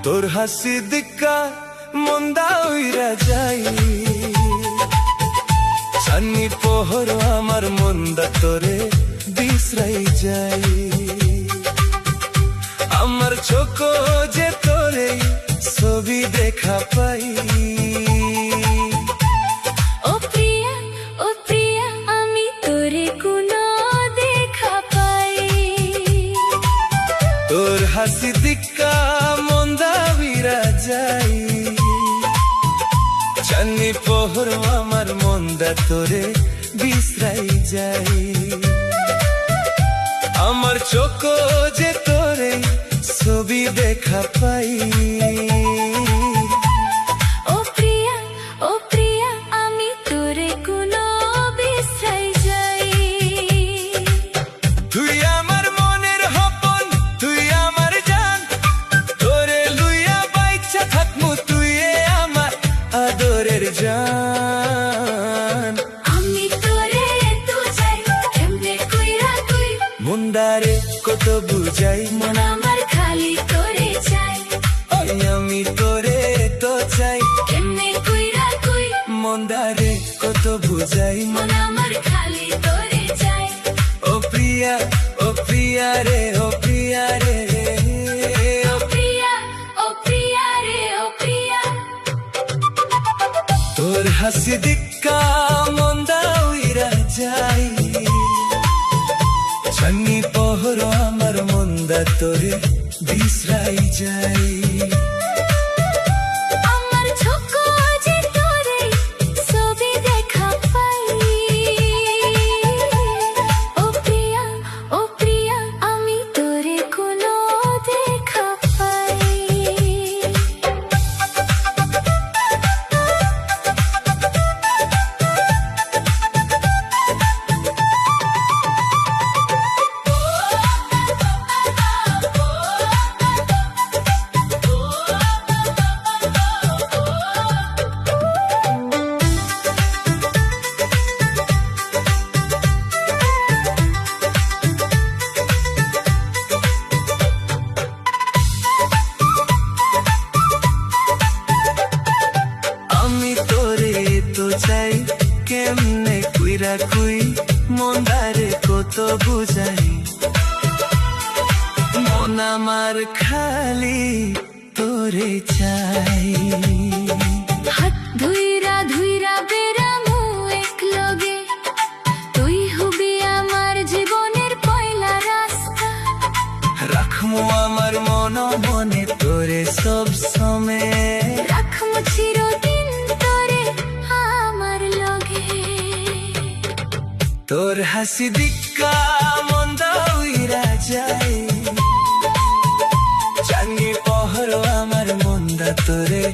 তোর হাসি দিকা মন্দা উইরা যাই, সান্নি পোহর আমার মন্দা তোরে বিশ্রাই যাই। আমার চোখ যে তোরে ছবি দেখা পাই। ও প্রিয়া আমি তোরে কোনো দেখা পাই। তোর হাসি দিকা মন্দা উইরা যাই, চান্নি পোহর আমার মন্দা তোরে বিশ্রাই যাই। আমার চোখ যে তোরে ছবি দেখা পাই। ও প্রিয়া আমি তোরে কোনো বিশ্রাই যাই। তুই আমার মনের হপন, তুই আমার জান, তোরে লুইয়া বাইচা থাকমু, তুই আমার আদরের জান। আমি তোরে তো চাই, কেমনে কইরা তুই মন্দারে কত বুঝাই, মন আমার খালি তোরে চাই। আমি তোরে তো চাই, কেমনে কইরা তুই মন্দারে কত বুঝাই, মন আমার খালি তোরে চাই। ও প্রিয়া রে, ও প্রিয়া রে, ও প্রিয়া রে, ও প্রিয়া। তোর হাসি দিকা মন্দা উইরা যাই, চান্নি পোহর আমার মন্দা তোরে বিশ্রাই যাই। আমার চোখ যে তোরে ছবি দেখা পাই। ও প্রিয়া আমি তোরে কোনো দেখা পাই। আমি তোরে তো চাই, কেমনে কুইরা কুই মন্দারে কত বুঝাই। মন আমার খালি তোরে চাই। হাত ধুইরা বেরামু এক লগে, তুই হবি আমার জীবনের পয়লা রাস্তা। রাখমু আমার মন মনে তোরে সব সময়, রাখমু চিরদিন তোরে আমার লগে। তোর হাসি দিকা মন্দা উইরা যাই, চান্নি পোহর আমার মন্দা তোরে